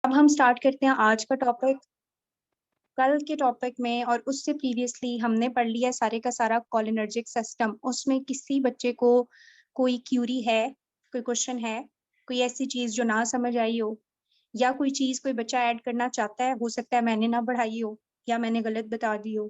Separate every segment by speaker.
Speaker 1: अब हम स्टार्ट करते हैं आज का टॉपिक। कल के टॉपिक में और उससे प्रीवियसली हमने पढ़ लिया सारे का सारा कोलिनर्जिक सिस्टम। उसमें किसी बच्चे को कोई क्यूरी है, कोई क्वेश्चन है, कोई ऐसी चीज जो ना समझ आई हो, या कोई चीज कोई बच्चा ऐड करना चाहता है, हो सकता है मैंने ना पढ़ाई हो या मैंने गलत बता दी हो,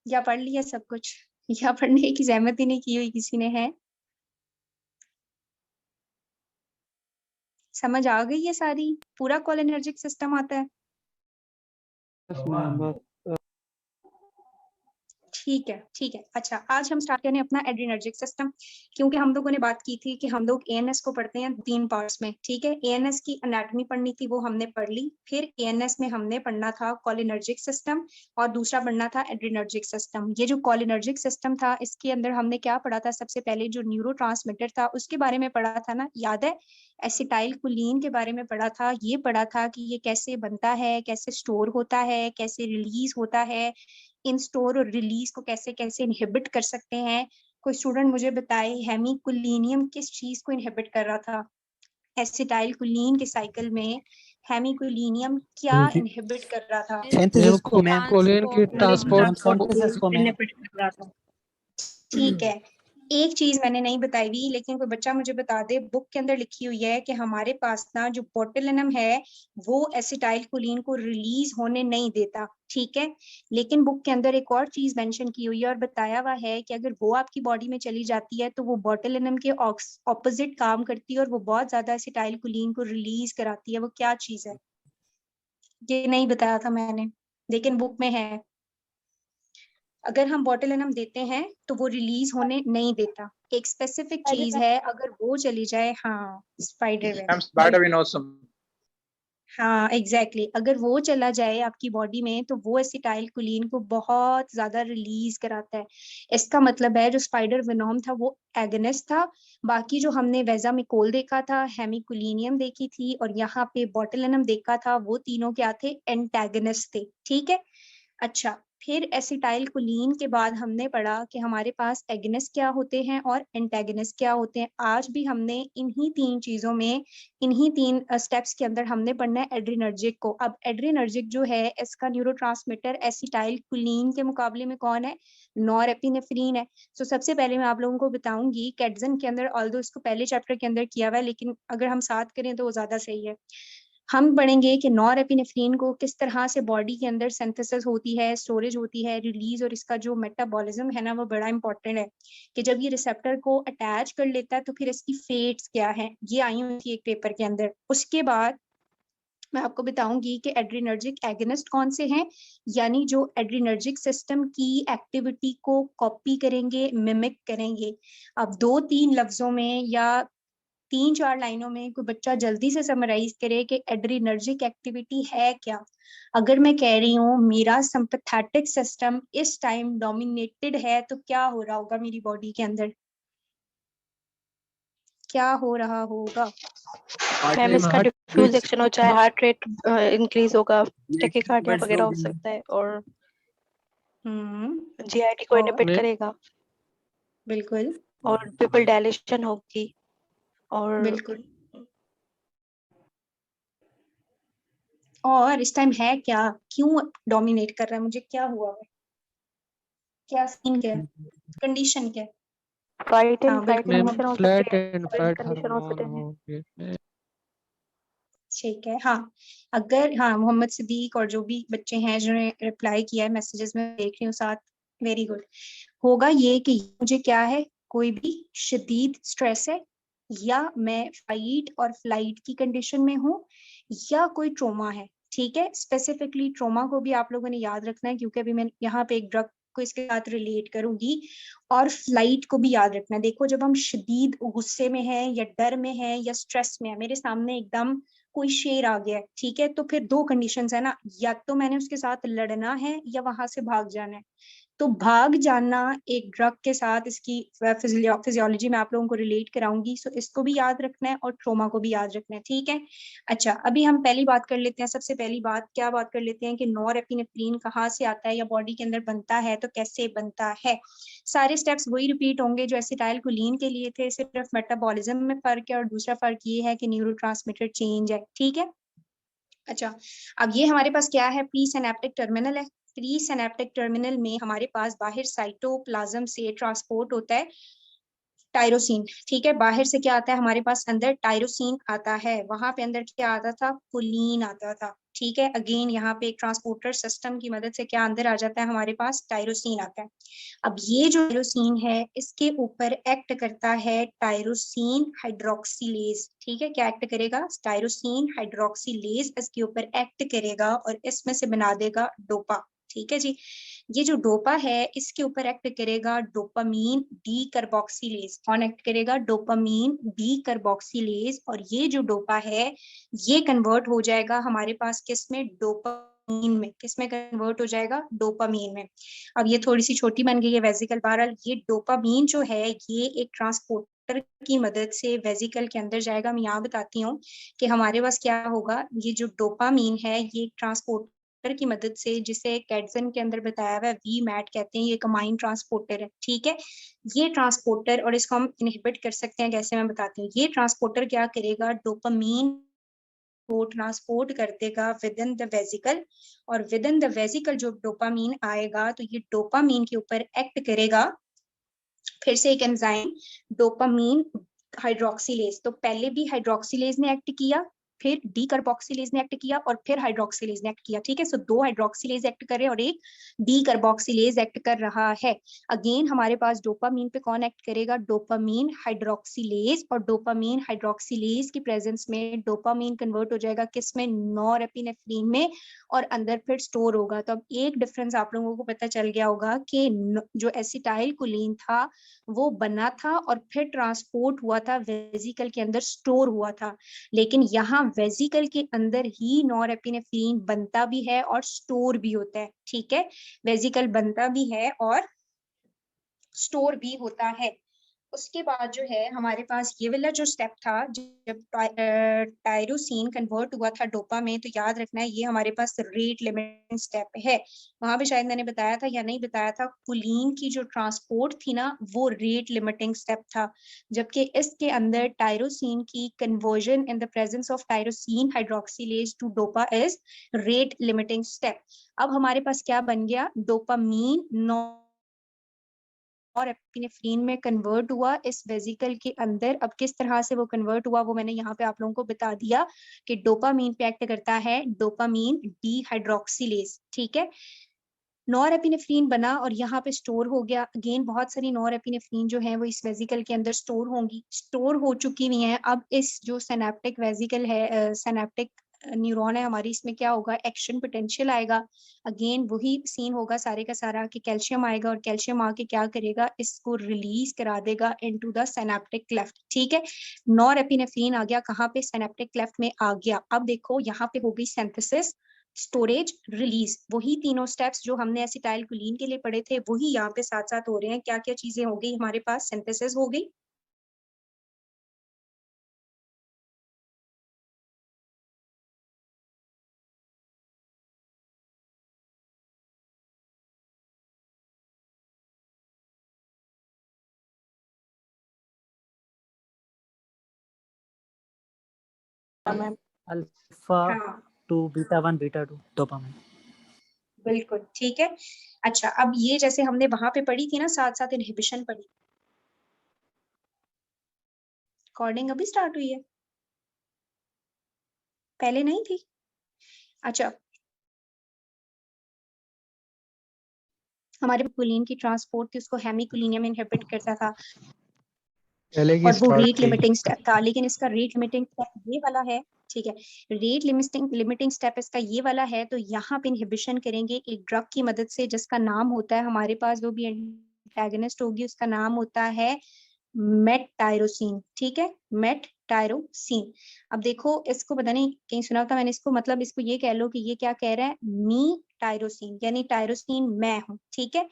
Speaker 1: या पढ़ लिया सब कुछ, या पढ़ने की जहमत ही नहीं की हुई किसी ने है। समझ आ गई है सारी? पूरा कोलिनर्जिक सिस्टम आता है? ठीक है, ठीक है। अच्छा, आज हम स्टार्ट करें अपना एड्रीनर्जिक सिस्टम, क्योंकि हम लोगों ने बात की थी कि हम लोग एएनएस को पढ़ते हैं 3 पार्ट्स में। ठीक है, एएनएस की एनाटॉमी पढ़नी थी, वो हमने पढ़ ली। फिर एएनएस में हमने पढ़ना था कोलिनर्जिक सिस्टम और दूसरा पढ़ना था एड्रीनर्जिक सिस्टम। ये जो कोलिनर्जिक सिस्टम था, इसके अंदर हमने क्या पढ़ा था? सबसे पहले जो न्यूरोट्रांसमीटर था उसके बारे में पढ़ा था ना, याद है? एसिटाइलकोलिन के बारे में पढ़ा था। ये पढ़ा था कि ये कैसे बनता है, कैसे स्टोर होता है, कैसे रिलीज होता है, इन स्टोर और रिलीज को कैसे कैसे इनहिबिट कर सकते हैं। कोई स्टूडेंट मुझे बताए हेमिकुलिनियम किस चीज को इनहिबिट कर रहा था? एसिटाइलकोलिन के साइकिल में हेमिकुलिनियम क्या इनहिबिट कर रहा था?
Speaker 2: सिंथेसिस को मैम,
Speaker 3: कोलिन की ट्रांसपोर्ट
Speaker 2: सिंथेसिस को मैम।
Speaker 1: इनहिबिट कर रहा था। ठीक है, एक चीज मैंने नहीं बताई हुई, लेकिन कोई बच्चा मुझे बता दे, बुक के अंदर लिखी हुई है कि हमारे पास ना जो बोtulinum है वो एसिटाइलकोलिन को रिलीज होने नहीं देता। ठीक है, लेकिन बुक के अंदर एक और चीज मेंशन की हुई है और बताया हुआ है कि अगर वो आपकी बॉडी में चली जाती है तो वो बोtulinum के ऑपोजिट काम करती है और वो बहुत ज्यादा एसिटाइलकोलिन को रिलीज कराती है। वो क्या चीज है? ये नहीं बताया था मैंने, लेकिन बुक में है। अगर हम बोtulinum देते हैं तो वो रिलीज होने नहीं देता। एक स्पेसिफिक चीज है, अगर वो चली जाए, हाँ, स्पाइडर वेब, हाँ एग्जैक्टली, अगर वो चला जाए आपकी बॉडी में तो वो एसिटाइलकोलिन को बहुत ज्यादा रिलीज कराता है। इसका मतलब है जो स्पाइडर वेनोम था वो एगनिस्ट था, बाकी जो हमने वेजामिकोल देखा था, हेमिकुलिनियम देखी थी और यहाँ पे बोtulinum देखा था, वो तीनों क्या थे? एंटेगनिस्ट थे। ठीक है, अच्छा, फिर एसिटाइलकोलिन के बाद हमने पढ़ा कि हमारे पास एगनिस्ट क्या होते हैं और एंटेगनिस्ट क्या होते हैं। आज भी हमने इन्हीं 3 चीजों में, इन्हीं 3 स्टेप्स के अंदर हमने पढ़ना है एड्रीनर्जिक को। अब एड्रीनर्जिक जो है इसका न्यूरोट्रांसमीटर एसिटाइलकोलिन के मुकाबले में कौन है? नॉरएपिनेफ्रिन है। तो सबसे पहले मैं आप लोगों को बताऊंगी कैटजन के अंदर, ऑल्दो इसको पहले चैप्टर के अंदर किया हुआ है, लेकिन अगर हम साथ करें तो वो ज्यादा सही है। हम पढ़ेंगे कि नॉरएपिनेफ्रिन को किस तरह से बॉडी के अंदर सिंथेसिस होती है, स्टोरेज होती है, रिलीज, और इसका जो मेटाबॉलिज्म है ना वो बड़ा इंपॉर्टेंट है कि जब ये रिसेप्टर को अटैच कर लेता है तो फिर इसकी फेट्स क्या है। ये आई हुई थी एक पेपर के अंदर। उसके बाद मैं आपको बताऊंगी कि एड्रीनर्जिक एगनिस्ट कौन से हैं, यानी जो एड्रीनर्जिक सिस्टम की एक्टिविटी को कॉपी करेंगे, मिमिक करेंगे। अब 2-3 लफ्जों में या 3-4 लाइनों में कोई बच्चा जल्दी से समराइज करे कि एड्रीनर्जिक एक्टिविटी है क्या। अगर मैं कह रही हूँ मेरा सिंपैथेटिक सिस्टम इस टाइम डोमिनेटेड है तो क्या हो रहा होगा मेरी बॉडी के अंदर? क्या हो रहा होगा?
Speaker 4: मैम इसका डिफ्यूज एक्शन हो, चाहे हार्ट रेट इंक्रीज होगा, टैकीकार्डिया वगैरह हो सकता है, और जीआईटी को इनहिबिट करेगा,
Speaker 1: बिल्कुल
Speaker 4: और पिपल डायलेशन होगी, और
Speaker 1: बिल्कुल। और इस टाइम है क्या? क्यों डोमिनेट कर रहा है? मुझे क्या हुआ है? क्या सीन क्या है? कंडीशन क्या है?
Speaker 4: फाइट एंड
Speaker 1: हाँ
Speaker 4: फ्लाइट
Speaker 1: बिल्कुल
Speaker 4: कंडीशन हो
Speaker 3: फ्लैट
Speaker 4: सकती है,
Speaker 3: एंड फाइट
Speaker 4: कंडीशन हो
Speaker 3: हार्मोन
Speaker 4: सकते हैं।
Speaker 3: होंगे।
Speaker 1: ठीक है, हाँ। अगर, हाँ, मोहम्मद सिद्दीक और जो भी बच्चे हैं जिन्होंने रिप्लाई किया है मैसेजेस में देख रही हूँ साथ, वेरी गुड। होगा ये कि मुझे क्या है, कोई भी शदीद स्ट्रेस है, या मैं फाइट और फ्लाइट की कंडीशन में हूँ, या कोई ट्रोमा है। ठीक है, स्पेसिफिकली ट्रोमा को भी आप लोगों ने याद रखना है, क्योंकि अभी मैं यहाँ पे एक ड्रग को इसके साथ रिलेट करूंगी, और फ्लाइट को भी याद रखना है। देखो, जब हम शदीद गुस्से में हैं या डर में हैं या स्ट्रेस में है, मेरे सामने एकदम कोई शेर आ गया है, ठीक है, तो फिर 2 कंडीशंस है ना, या तो मैंने उसके साथ लड़ना है या वहां से भाग जाना है। तो भाग जाना एक ड्रग के साथ, इसकी फिजियोलॉजी में आप लोगों को रिलेट कराऊंगी, सो इसको भी याद रखना है और ट्रोमा को भी याद रखना है, ठीक है। अच्छा, अभी हम पहली बात कर लेते हैं, सबसे पहली बात क्या बात कर लेते हैं कि नॉरएपिनेफ्रिन कहाँ से आता है या बॉडी के अंदर बनता है तो कैसे बनता है। सारे स्टेप्स वही रिपीट होंगे जो एसिटाइलकोलिन के लिए थे, सिर्फ मेटाबॉलिज्म में फर्क है और दूसरा फर्क ये है कि न्यूरोट्रांसमीटर चेंज है, ठीक है। अच्छा, अब ये हमारे पास क्या है, प्री सिनेप्टिक टर्मिनल है। प्री सिनेप्टिक टर्मिनल में हमारे पास बाहर साइटोप्लाज्म से ट्रांसपोर्ट होता है टायरोसिन, ठीक है। बाहर से क्या आता है हमारे पास, अंदर टायरोसिन आता है, वहां पे अंदर क्या आता था, कोलिन आता था, ठीक है। अगेन यहाँ पे एक ट्रांसपोर्टर सिस्टम की मदद से क्या अंदर आ जाता है हमारे पास, टायरोसिन आता है। अब ये जो टायरोसिन है इसके ऊपर एक्ट करता है टायरोसिन हाइड्रोक्सिलेज, ठीक है। क्या एक्ट करेगा, टायरोसिन हाइड्रोक्सिलेज इसके ऊपर एक्ट करेगा और इसमें से बना देगा डोपा, ठीक है जी। ये जो डोपा है इसके ऊपर एक्ट करेगा डोपामीन डी कार्बोक्सिलेज। कौन एक्ट करेगा, डोपामीन डी कार्बोक्सिलेज। और ये जो डोपा है ये कन्वर्ट हो जाएगा हमारे पास किस में, डोपामीन में। किस में कन्वर्ट हो जाएगा, डोपामीन में। अब ये थोड़ी सी छोटी बन गई है वेसिकल, बहरहाल ये डोपामीन जो है ये एक ट्रांसपोर्टर की मदद से वेसिकल के अंदर जाएगा। मैं यहाँ बताती हूँ कि हमारे पास क्या होगा, ये जो डोपामीन है ये ट्रांसपोर्ट की मदद से, जिसे कैडजन के अंदर बताया हुआ है वी मैट कहते हैं, ये कमाइन ट्रांसपोर्टर है, ठीक है। ये ट्रांसपोर्टर, और इसको हम इनहिबिट कर सकते हैं कैसे, मैं बताती हूँ। ये ट्रांसपोर्टर क्या करेगा, डोपामीन को ट्रांसपोर्ट कर देगा विद इन द वेसिकल, और विद इन द वेसिकल जो डोपामीन आएगा तो ये डोपामीन के ऊपर एक्ट करेगा फिर से एक एंजाइम, डोपामीन हाइड्रोक्सिलेज। तो पहले भी हाइड्रोक्सिलेज ने एक्ट किया, फिर डी कार्बोक्सिलेज ने एक्ट किया और फिर हाइड्रोक्सिलेज ने एक्ट किया, ठीक है। सो दो हाइड्रोक्सिलेज एक्ट कर रहे हैं और एक डी कार्बोक्सिलेज एक्ट कर रहा है। अगेन हमारे पास डोपामीन पे कौन एक्ट करेगा, डोपामीन हाइड्रोक्सिलेज। और डोपामीन हाइड्रोक्सिलेज की प्रेजेंस में डोपामीन कन्वर्ट हो जाएगा किस में, नॉरएपिनेफ्रिन में, और अंदर फिर स्टोर होगा। तो अब एक डिफरेंस आप लोगों को पता चल गया होगा कि जो एसिटाइलकोलिन था वो बना था और फिर ट्रांसपोर्ट हुआ था वेसिकल के अंदर, स्टोर हुआ था। लेकिन यहाँ वेसिकल के अंदर ही नॉरएपिनेफ्रिन बनता भी है और स्टोर भी होता है, ठीक है। वेसिकल बनता भी है और स्टोर भी होता है। उसके बाद जो है हमारे पास ये वाला जो स्टेप था, जब टायरोसिन कन्वर्ट हुआ था डोपा में, तो याद रखना है ये हमारे पास रेट लिमिटिंग स्टेप है। वहां पे शायद मैंने बताया था या नहीं बताया था, कुलीन की जो ट्रांसपोर्ट थी ना वो रेट लिमिटिंग स्टेप था, जबकि इसके अंदर टायरोसिन की conversion in the presence of tyrosine hydroxylase to dopa is rate limiting step. अब हमारे पास क्या बन गया, डोपामीन और एपिनेफ्रीन में कन्वर्ट हुआ इस वेसिकल के अंदर। अब किस तरह से वो कन्वर्ट हुआ वो मैंने यहाँ पे आप लोगों को बता दिया कि डोपामीन पे एक्ट करता है डोपामीन डीहाइड्रोक्सिलेज, ठीक है। नॉरएपिनेफ्रीन बना और यहाँ पे स्टोर हो गया। अगेन बहुत सारी नॉरएपिनेफ्रीन जो है वो इस वेसिकल के अंदर स्टोर होंगी, स्टोर हो चुकी हुई हैं। अब इस जो सिनेप्टिक वेसिकल है, सिनेप्टिक न्यूरॉन है हमारी, इसमें क्या होगा, एक्शन पोटेंशियल आएगा। अगेन वही सीन होगा सारे का सारा कि कैल्शियम आएगा और कैल्शियम आके क्या करेगा, इसको रिलीज करा देगा इनटू द सिनेप्टिक क्लेफ्ट, ठीक है। नॉरएपिनेफ्रीन आ गया कहाँ पे, सिनेप्टिक क्लेफ्ट में आ गया। अब देखो यहाँ पे हो गई सिंथेसिस, स्टोरेज, रिलीज। वही तीनों स्टेप्स जो हमने एसिटाइलकोलिन के लिए पढ़े थे वही यहाँ पे साथ साथ हो रहे हैं। क्या क्या चीजें हो गई हमारे पास, सिंथेसिस हो गई,
Speaker 4: मैम।
Speaker 2: अल्फा
Speaker 1: हाँ
Speaker 2: 2 बीटा 1 बीटा 2 डोपामाइन।
Speaker 1: बिल्कुल ठीक है। अच्छा, अब ये जैसे हमने वहां पे पढ़ी थी ना साथ साथ इनहिबिशन पढ़ी, रिकॉर्डिंग अभी स्टार्ट हुई है, पहले नहीं थी। अच्छा, हमारे कुलीन की ट्रांसपोर्ट थी उसको हेमिकुलिनियम इनहिबिट करता था
Speaker 3: पहले की
Speaker 1: और वो
Speaker 3: स्टार्ट
Speaker 1: रेट
Speaker 3: थी।
Speaker 1: लिमिटिंग स्टेप था। लेकिन इसका रेट लिमिटिंग स्टेप ये वाला है, ठीक है। रेट लिमिटिंग स्टेप इसका ये वाला है, तो यहाँ पे इनहिबिशन करेंगे एक ड्रग की मदद से जिसका नाम होता है हमारे पास, वो भी एंटागनिस्ट होगी, उसका नाम होता है मेट टायरोसिन, ठीक है, मेट टायरोसिन। अब देखो इसको पता नहीं कहीं सुना था मैंने इसको, मतलब इसको ये कह लो कि ये क्या कह रहा है, मी टायरोसिन, यानी टायरोसिन मैं हूँ, ठीक है।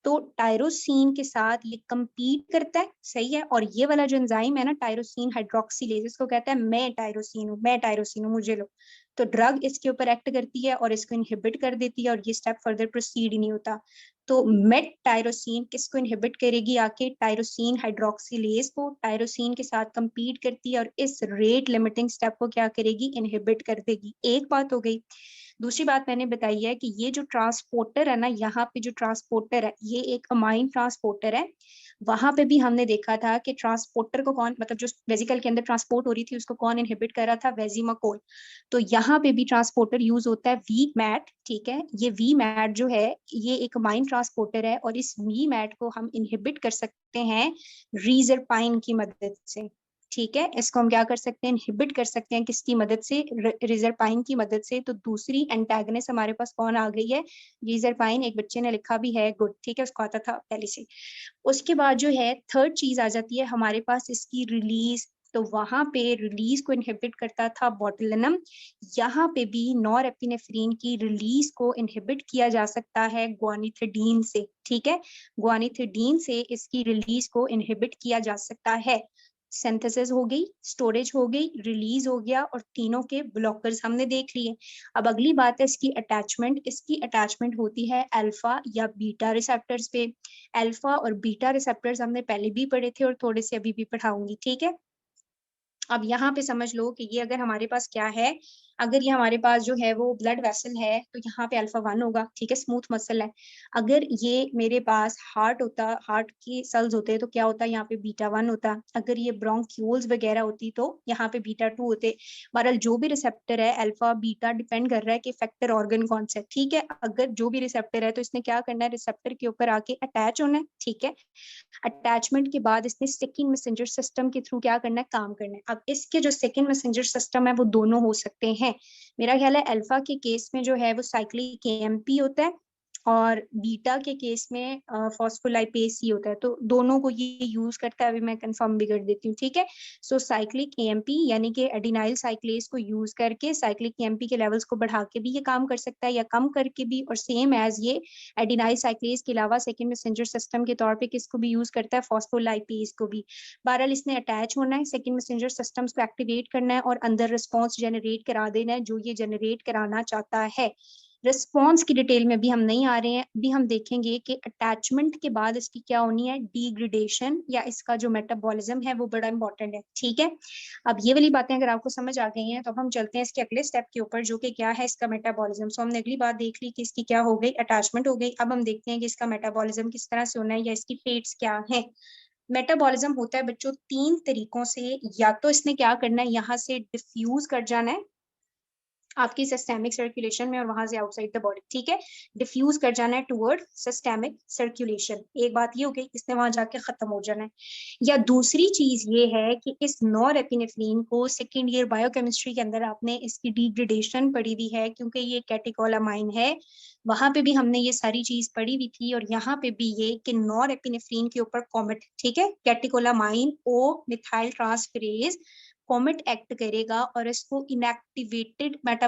Speaker 1: तो टायरोसिन के साथ ये compete करता है, सही है। और ये वाला जो एंजाइम है ना टायरोसिन हाइड्रोक्सिलेज, इसको कहता है मैं टायरोसिन हूँ मुझे लो। तो ड्रग इसके ऊपर एक्ट करती है और इसको इनहिबिट कर देती है और ये स्टेप फर्दर प्रोसीड ही नहीं होता। तो मेट टायरोसिन किसको इनहिबिट करेगी, आके टायरोसिन हाइड्रोक्सिलेज को, टायरोसिन के साथ compete करती है और इस रेट लिमिटिंग स्टेप को क्या करेगी, इनहिबिट कर देगी। एक बात हो गई। दूसरी बात मैंने बताई है कि ये जो ट्रांसपोर्टर है ना, यहाँ पे जो ट्रांसपोर्टर है ये एक अमाइन ट्रांसपोर्टर है। वहां पे भी हमने देखा था कि ट्रांसपोर्टर को कौन, मतलब जो वेजिकल के अंदर ट्रांसपोर्ट हो रही थी उसको कौन इनहिबिट कर रहा था, वेजिमाकोल। तो यहाँ पे भी ट्रांसपोर्टर यूज होता है वी मैट, ठीक है। ये वी मैट जो है ये एक अमाइन ट्रांसपोर्टर है और इस वी मैट को हम इनहिबिट कर सकते हैं रीजरपाइन की मदद से, ठीक है। इसको हम क्या कर सकते हैं, इनहिबिट कर सकते हैं किसकी मदद से, रिजरपाइन की मदद से। तो दूसरी एंटागनिस्ट हमारे पास कौन आ गई है, रिजरपाइन। एक बच्चे ने लिखा भी है, गुड, ठीक है, उसको आता था पहले से। उसके बाद जो है थर्ड चीज आ जाती है हमारे पास इसकी रिलीज। तो वहां पे रिलीज को इनहिबिट करता था बोटुलिनम। यहाँ पे भी नॉरएपिनेफ्रिन की रिलीज को इनहिबिट किया जा सकता है ग्वानिथिडीन से, ठीक है। ग्वानिथिडीन से इसकी रिलीज को इनहिबिट किया जा सकता है। सिंथेसिस हो गई, स्टोरेज हो गई, रिलीज हो गया और तीनों के ब्लॉकर्स हमने देख लिए। अब अगली बात है इसकी अटैचमेंट। इसकी अटैचमेंट होती है अल्फा या बीटा रिसेप्टर्स पे। अल्फा और बीटा रिसेप्टर्स हमने पहले भी पढ़े थे और थोड़े से अभी भी पढ़ाऊंगी, ठीक है। अब यहाँ पे समझ लो कि ये अगर हमारे पास क्या है, अगर ये हमारे पास जो है वो ब्लड वेसल है तो यहाँ पे अल्फा 1 होगा, ठीक है, स्मूथ मसल है। अगर ये मेरे पास हार्ट होता, हार्ट की सेल्स होते हैं तो क्या होता है, यहाँ पे बीटा 1 होता। अगर ये ब्रोंक्यूल्स वगैरह होती तो यहाँ पे बीटा 2 होते। बहरहाल जो भी रिसेप्टर है अल्फा बीटा डिपेंड कर रहा है कि इफेक्टर ऑर्गन कौन सा है, ठीक है। अगर जो भी रिसेप्टर है तो इसने क्या करना है, रिसेप्टर के ऊपर आके अटैच होना है, ठीक है। अटैचमेंट के बाद इसने सेकंड मैसेंजर सिस्टम के थ्रू क्या करना है, काम करना है। अब इसके जो सेकंड मैसेंजर सिस्टम है वो दोनों हो सकते हैं। मेरा ख्याल है अल्फा के केस में जो है वो साइक्लिक केएमपी होता है और बीटा के केस में फॉस्फोलाइपेज ही होता है। तो दोनों को ये यूज करता है, अभी मैं कंफर्म भी कर देती हूँ, ठीक है। सो साइक्लिक एएमपी यानी कि एडिनाइल साइक्लेज को यूज करके साइक्लिक एएमपी के लेवल्स को बढ़ा के भी ये काम कर सकता है या कम करके भी, और सेम एज ये एडिनाइल साइक्लेज के अलावा सेकेंड मैसेंजर सिस्टम के तौर पे किसको भी यूज करता है, फॉस्फोलाइपेज को भी। बहरहाल इसने अटैच होना है, सेकेंड मैसेंजर सिस्टम्स को एक्टिवेट करना है और अंदर रिस्पॉन्स जनरेट करा देना है जो ये जनरेट कराना चाहता है। रिस्पॉन्स की डिटेल में भी हम नहीं आ रहे हैं, अभी हम देखेंगे कि अटैचमेंट के बाद इसकी क्या होनी है, डिग्रेडेशन या इसका जो मेटाबॉलिज्म है वो बड़ा इंपॉर्टेंट है, ठीक है। अब ये वाली बातें अगर आपको समझ आ गई हैं तो हम चलते हैं इसके अगले स्टेप के ऊपर जो कि क्या है, इसका मेटाबॉलिज्म। सो हमने अगली बात देख ली कि इसकी क्या हो गई, अटैचमेंट हो गई। अब हम देखते हैं कि इसका मेटाबॉलिज्म किस तरह से होना है या इसकी फेट्स क्या है। मेटाबॉलिज्म होता है बच्चों 3 तरीकों से, या तो इसने क्या करना है, यहाँ से डिफ्यूज कर जाना है आपकी सिस्टेमिक सर्कुलेशन में और वहां से आउटसाइड द बॉडी, ठीक है। डिफ्यूज कर जाना है टुवर्ड सिस्टेमिक सर्कुलेशन, एक बात ये हो गई, इसने वहां जाके खत्म हो जाना है। या दूसरी चीज ये है कि इस नॉरएपिनेफ्रिन को सेकेंड ईयर बायोकेमिस्ट्री के अंदर आपने इसकी डिग्रेडेशन पढ़ी हुई है क्योंकि ये कैटेकोलामाइन है, वहां पे भी हमने ये सारी चीज पढ़ी हुई थी। और यहाँ पे भी ये कि नॉरएपिनेफ्रिन के ऊपर कॉमेट, ठीक है, कैटेकोलामाइन ओ मिथाइल ट्रांसफेरेज कॉमेट एक्ट करेगा और इसको इनएक्टिवेटेड मेटा